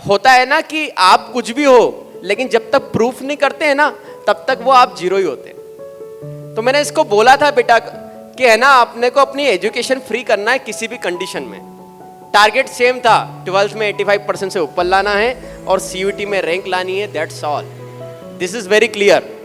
होता है ना कि आप कुछ भी हो, लेकिन जब तक प्रूफ नहीं करते हैं ना तब तक वो आप जीरो ही होते हैं। तो मैंने इसको बोला था बेटा कि है ना, आपने को अपनी एजुकेशन फ्री करना है किसी भी कंडीशन में। टारगेट सेम था, 12th में 85% से ऊपर लाना है और CUT में रैंक लानी है, that's all. This is very clear.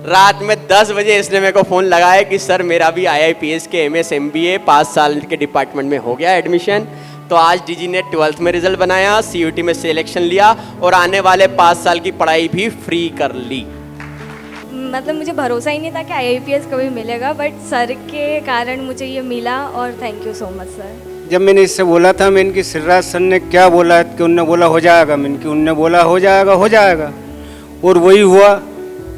रात में 10 बजे इसने मेरे को फोन लगाया कि सर मेरा भी IIPS के MS MBA 5 साल के डिपार्टमेंट में हो गया एडमिशन। तो आज DG ने 12th में रिजल्ट बनाया, CUT में सिलेक्शन लिया और आने वाले 5 साल की पढ़ाई भी फ्री कर ली। मतलब मुझे भरोसा ही नहीं था कि IIPS कभी मिलेगा, बट सर के कारण मुझे ये मिला और thank you so much sir. जब मैंने इससे बोला था, मैं इनकी सिर्राज सर ने क्या बोला कि उनने बोला हो जाएगा, उनने बोला हो जाएगा और वही हुआ,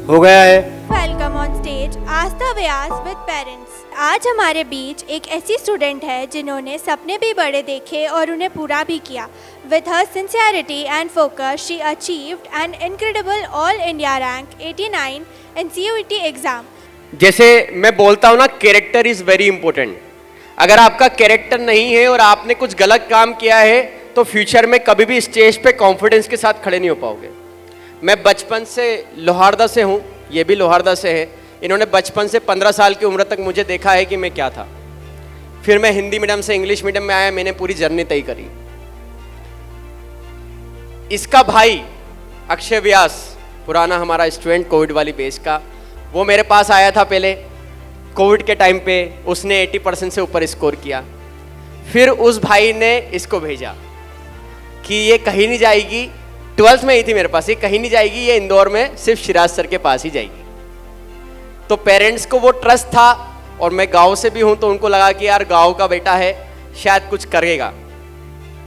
हो गया है। Welcome on stage Aastha Vyas with parents. आज हमारे बीच एक ऐसी स्टूडेंट है जिन्होंने सपने भी बड़े देखे और उन्हें पूरा भी किया। With her sincerity and focus, she achieved an incredible All India rank 89 in CUET exam. जैसे मैं बोलता हूँ ना, कैरेक्टर इज वेरी इंपॉर्टेंट। अगर आपका कैरेक्टर नहीं है और आपने कुछ गलत काम किया है तो फ्यूचर में कभी भी स्टेज पे कॉन्फिडेंस के साथ खड़े नहीं हो पाओगे। मैं बचपन से लोहारदा से हूँ, ये भी लोहारदा से है। इन्होंने बचपन से 15 साल की उम्र तक मुझे देखा है कि मैं क्या था। फिर मैं हिंदी मीडियम से इंग्लिश मीडियम में आया, मैंने पूरी जर्नी तय करी। इसका भाई अक्षय व्यास, पुराना हमारा स्टूडेंट कोविड वाली बेस का, वो मेरे पास आया था पहले कोविड के टाइम पे। उसने 80% से ऊपर स्कोर किया। फिर उस भाई ने इसको भेजा कि ये कहीं नहीं जाएगी, 12th में ही थी मेरे पास, ये कहीं नहीं जाएगी, ये इंदौर में सिर्फ शिराज सर के पास ही जाएगी। तो पेरेंट्स को वो ट्रस्ट था और मैं गांव से भी हूं तो उनको लगा कि यार गांव का बेटा है, शायद कुछ करेगा।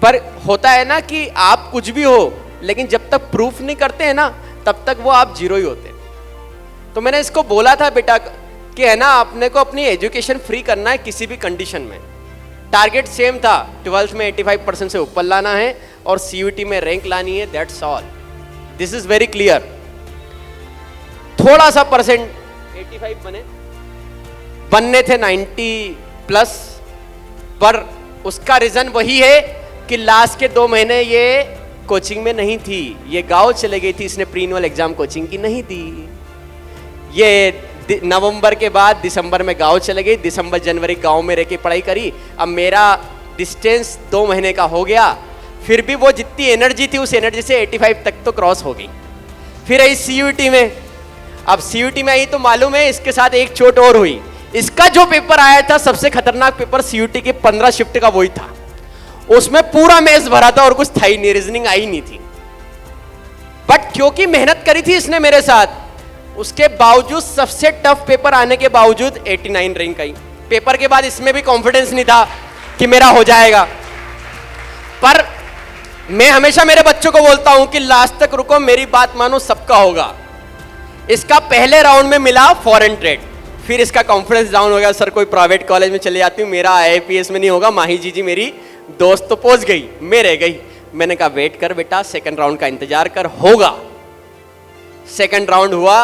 पर होता है ना कि आप कुछ भी हो, लेकिन जब तक प्रूफ नहीं करते हैं ना तब तक वो आप जीरो ही होते हैं। तो मैंने इसको बोला था बेटा कि है ना, आपने को अपनी एजुकेशन फ्री करना है किसी भी कंडीशन में। टारगेट सेम था, 12th में 85% से ऊपर लाना है और CUT में रैंक लानी है, that's all. This is very clear. थोड़ा सा परसेंट 85 बनने थे 90+, पर उसका रीजन वही है कि लास्ट के 2 महीने ये कोचिंग में नहीं थी, ये गांव चले गई थी। इसने प्री एनुअल एग्जाम कोचिंग की नहीं दी। ये नवंबर के बाद दिसंबर में गांव चले गई, दिसंबर जनवरी गांव में रह के पढ़ाई करी। अब मेरा डिस्टेंस 2 महीने का हो गया, फिर भी वो जितनी एनर्जी थी उस एनर्जी से 85 तक तो क्रॉस हो गई। फिर आई CUT में। अब CUT में आई तो मालूम है इसके साथ एक चोट और हुई। इसका जो पेपर आया था सबसे खतरनाक पेपर CUT के 15 शिफ्ट का वही था। उसमें पूरा मैथ्स भरा था और कुछ था ही नहीं, रीजनिंग आई नहीं थी। बट क्योंकि मेहनत करी थी इसने मेरे साथ, उसके बावजूद सबसे टफ पेपर आने के बावजूद 89 रैंक आई। पेपर के बाद इसमें भी कॉन्फिडेंस नहीं था कि मेरा हो जाएगा। पर मैं हमेशा मेरे बच्चों को बोलता हूं कि लास्ट तक रुको, मेरी बात मानो, सबका होगा। इसका पहले राउंड में मिला फॉरेन ट्रेड, फिर इसका कॉन्फिडेंस डाउन हो गया। सर कोई प्राइवेट कॉलेज में चले जाती हूँ, मेरा IIPS में नहीं होगा। माही जी मेरी दोस्त तो पहुंच गई, मैं रह गई। मैंने कहा वेट कर बेटा, सेकंड राउंड का इंतजार कर, होगा। सेकंड राउंड हुआ।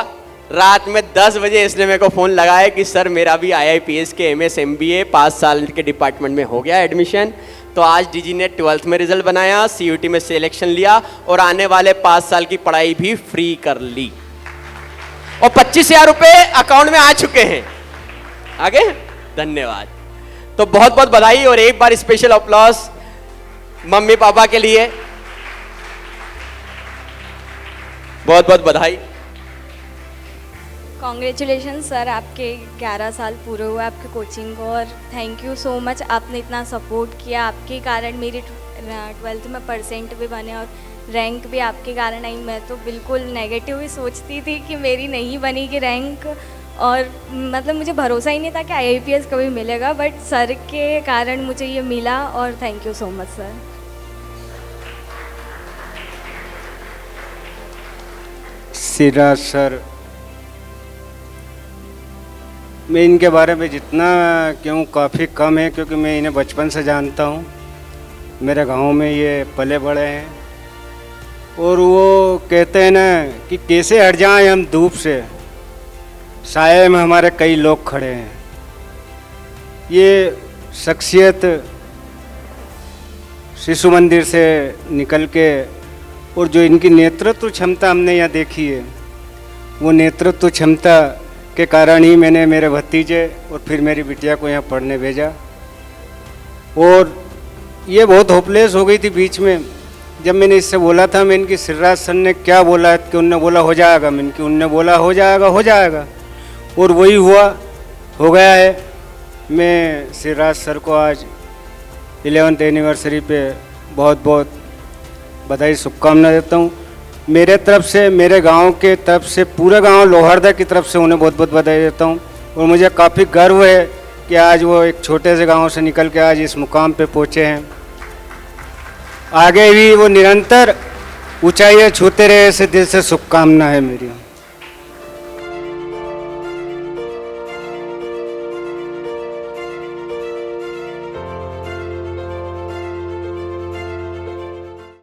रात में 10 बजे इसने मेरे को फोन लगाया कि सर मेरा भी IIPS के MS MBA 5 साल के डिपार्टमेंट में हो गया एडमिशन। तो आज DG ने 12th में रिजल्ट बनाया, CUT में सिलेक्शन लिया और आने वाले 5 साल की पढ़ाई भी फ्री कर ली और 25,000 रुपए अकाउंट में आ चुके हैं। आगे धन्यवाद। तो बहुत बहुत बधाई और एक बार स्पेशल अप्लॉज मम्मी पापा के लिए। बहुत बहुत बधाई। कॉन्ग्रेचुलेशन सर, आपके 11 साल पूरे हुए आपके कोचिंग को और थैंक यू सो मच। आपने इतना सपोर्ट किया, आपके कारण मेरी 12th में परसेंट भी बने और रैंक भी आपके कारण आई। मैं तो बिल्कुल नेगेटिव ही सोचती थी कि मेरी नहीं बनेगी रैंक, और मतलब मुझे भरोसा ही नहीं था कि IIPS कभी मिलेगा, बट सर के कारण मुझे ये मिला और thank you so much sir. Siraj sir, मैं इनके बारे में जितना क्यों काफ़ी कम है, क्योंकि मैं इन्हें बचपन से जानता हूँ। मेरे गांव में ये पले बड़े हैं और वो कहते हैं ना कि कैसे हट जाएं हम धूप से, साये में हमारे कई लोग खड़े हैं। ये शख्सियत शिशु मंदिर से निकल के और जो इनकी नेतृत्व क्षमता हमने यहाँ देखी है, वो नेतृत्व क्षमता के कारण ही मैंने मेरे भतीजे और फिर मेरी बिटिया को यहाँ पढ़ने भेजा। और ये बहुत होपलेस हो गई थी बीच में, जब मैंने इससे बोला था, मैं इनकी सिर्राज सर ने क्या बोला कि उनने बोला हो जाएगा, मैं इनकी उनने बोला हो जाएगा हो जाएगा, और वही हुआ, हो गया है। मैं सिर्राज सर को आज 11th एनिवर्सरी पे बहुत बहुत बधाई शुभकामना देता हूँ। मेरे तरफ से, मेरे गांव के तरफ से, पूरे गांव लोहारदा की तरफ से उन्हें बहुत बहुत बधाई देता हूँ। और मुझे काफ़ी गर्व है कि आज वो एक छोटे से गांव से निकल के आज इस मुकाम पे पहुँचे हैं। आगे भी वो निरंतर ऊंचाइयाँ छूते रहे, ऐसे दिल से शुभकामना है मेरी।